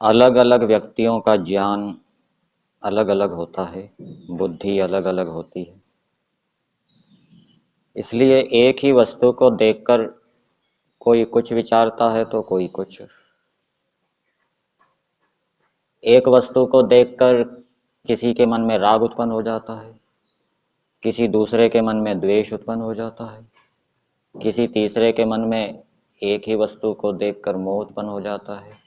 अलग अलग व्यक्तियों का ज्ञान अलग अलग होता है। बुद्धि अलग अलग होती है। इसलिए एक ही वस्तु को देखकर कोई कुछ विचारता है तो कोई कुछ। एक वस्तु को देखकर किसी के मन में राग उत्पन्न हो जाता है, किसी दूसरे के मन में द्वेष उत्पन्न हो जाता है, किसी तीसरे के मन में एक ही वस्तु को देखकर मोह उत्पन्न हो जाता है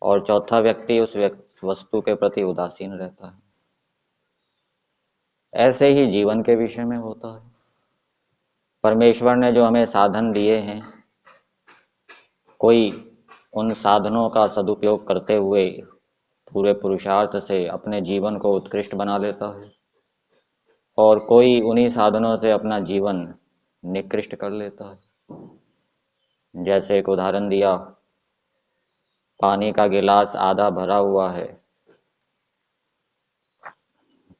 और चौथा व्यक्ति उस वस्तु के प्रति उदासीन रहता है। ऐसे ही जीवन के विषय में होता है। परमेश्वर ने जो हमें साधन दिए हैं, कोई उन साधनों का सदुपयोग करते हुए पूरे पुरुषार्थ से अपने जीवन को उत्कृष्ट बना लेता है और कोई उन्हीं साधनों से अपना जीवन निकृष्ट कर लेता है। जैसे एक उदाहरण दिया, पानी का गिलास आधा भरा हुआ है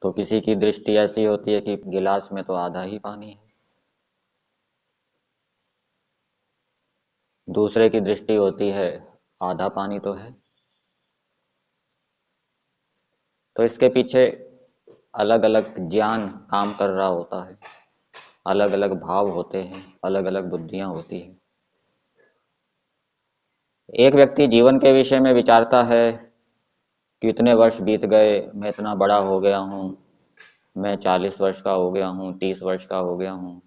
तो किसी की दृष्टि ऐसी होती है कि गिलास में तो आधा ही पानी है, दूसरे की दृष्टि होती है आधा पानी तो है। तो इसके पीछे अलग अलग ज्ञान काम कर रहा होता है, अलग अलग भाव होते हैं, अलग अलग बुद्धियां होती हैं। एक व्यक्ति जीवन के विषय में विचारता है कि इतने वर्ष बीत गए, मैं इतना बड़ा हो गया हूँ, मैं 40 वर्ष का हो गया हूँ, 30 वर्ष का हो गया हूँ।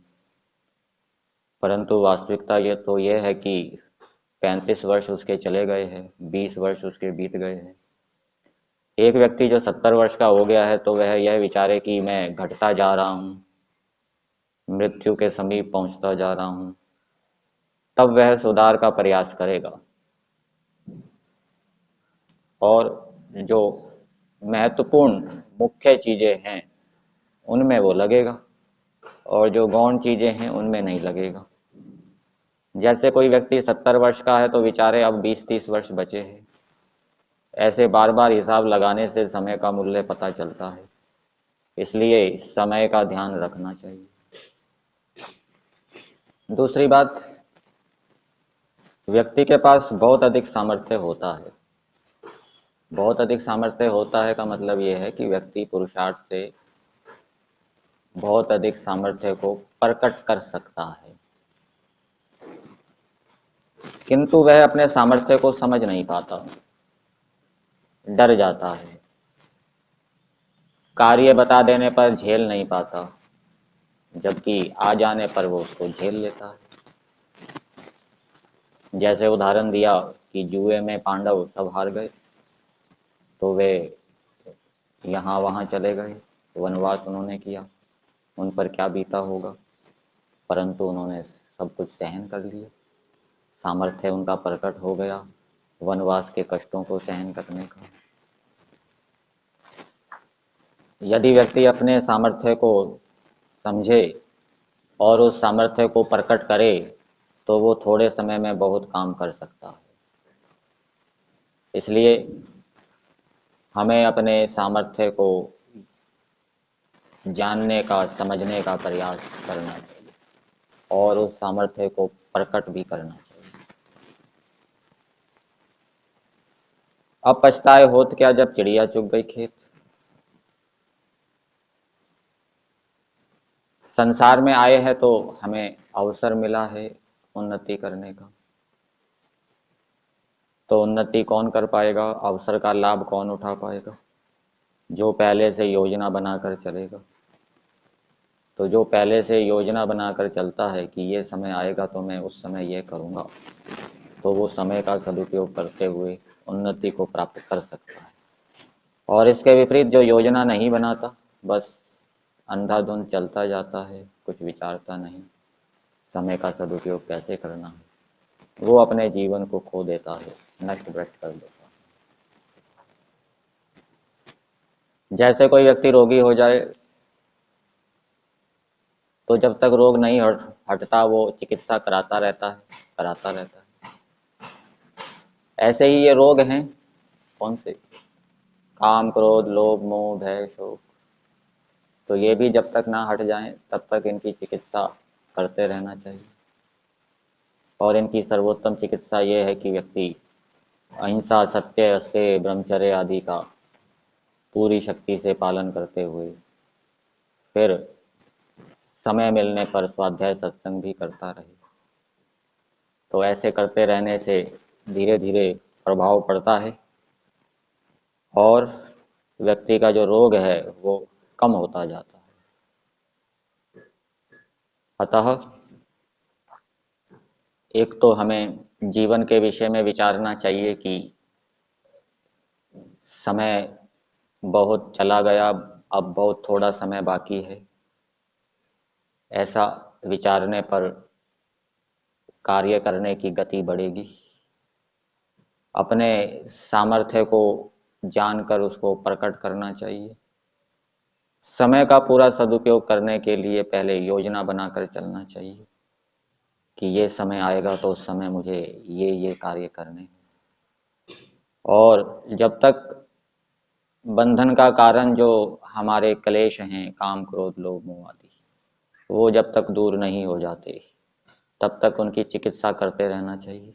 परंतु वास्तविकता ये है कि 35 वर्ष उसके चले गए हैं, 20 वर्ष उसके बीत गए हैं। एक व्यक्ति जो 70 वर्ष का हो गया है तो वह यह विचारे कि मैं घटता जा रहा हूँ, मृत्यु के समीप पहुंचता जा रहा हूँ, तब वह सुधार का प्रयास करेगा और जो महत्वपूर्ण मुख्य चीजें हैं उनमें वो लगेगा और जो गौण चीजें हैं उनमें नहीं लगेगा। जैसे कोई व्यक्ति 70 वर्ष का है तो विचारे अब 20-30 वर्ष बचे हैं। ऐसे बार बार हिसाब लगाने से समय का मूल्य पता चलता है। इसलिए समय का ध्यान रखना चाहिए। दूसरी बात, व्यक्ति के पास बहुत अधिक सामर्थ्य होता है। बहुत अधिक सामर्थ्य होता है का मतलब यह है कि व्यक्ति पुरुषार्थ से बहुत अधिक सामर्थ्य को प्रकट कर सकता है, किंतु वह अपने सामर्थ्य को समझ नहीं पाता, डर जाता है, कार्य बता देने पर झेल नहीं पाता, जबकि आ जाने पर वो उसको झेल लेता है। जैसे उदाहरण दिया कि जुए में पांडव सब हार गए तो वे यहाँ वहाँ चले गए, वनवास उन्होंने किया, उन पर क्या बीता होगा, परंतु उन्होंने सब कुछ सहन कर लिया, सामर्थ्य उनका प्रकट हो गया वनवास के कष्टों को सहन करने का। यदि व्यक्ति अपने सामर्थ्य को समझे और उस सामर्थ्य को प्रकट करे तो वो थोड़े समय में बहुत काम कर सकता है। इसलिए हमें अपने सामर्थ्य को जानने का, समझने का प्रयास करना चाहिए और उस सामर्थ्य को प्रकट भी करना चाहिए। अब पछताए होत क्या जब चिड़िया चुग गई खेत। संसार में आए हैं तो हमें अवसर मिला है उन्नति करने का, तो उन्नति कौन कर पाएगा, अवसर का लाभ कौन उठा पाएगा? जो पहले से योजना बनाकर चलेगा। तो जो पहले से योजना बनाकर चलता है कि ये समय आएगा तो मैं उस समय ये करूँगा, तो वो समय का सदुपयोग करते हुए उन्नति को प्राप्त कर सकता है। और इसके विपरीत जो योजना नहीं बनाता, बस अंधाधुंध चलता जाता है, कुछ विचारता नहीं समय का सदुपयोग कैसे करना है, वो अपने जीवन को खो देता है, नष्ट भ्रष्ट कर देता है। जैसे कोई व्यक्ति रोगी हो जाए तो जब तक रोग नहीं हटता वो चिकित्सा कराता रहता है, कराता रहता है। ऐसे ही ये रोग हैं, कौन से, काम क्रोध लोभ मोह भय शोक, तो ये भी जब तक ना हट जाएं तब तक इनकी चिकित्सा करते रहना चाहिए। और इनकी सर्वोत्तम चिकित्सा ये है कि व्यक्ति अहिंसा, सत्य, अस्तेय, ब्रह्मचर्य आदि का पूरी शक्ति से पालन करते हुए फिर समय मिलने पर स्वाध्याय सत्संग भी करता रहे। तो ऐसे करते रहने से धीरे धीरे प्रभाव पड़ता है और व्यक्ति का जो रोग है वो कम होता जाता है। अतः एक तो हमें जीवन के विषय में विचारना चाहिए कि समय बहुत चला गया, अब बहुत थोड़ा समय बाकी है। ऐसा विचारने पर कार्य करने की गति बढ़ेगी। अपने सामर्थ्य को जानकर उसको प्रकट करना चाहिए। समय का पूरा सदुपयोग करने के लिए पहले योजना बनाकर चलना चाहिए कि ये समय आएगा तो उस समय मुझे ये कार्य करने हैं। और जब तक बंधन का कारण जो हमारे क्लेश हैं, काम क्रोध लोभ मोह आदि, वो जब तक दूर नहीं हो जाते तब तक उनकी चिकित्सा करते रहना चाहिए।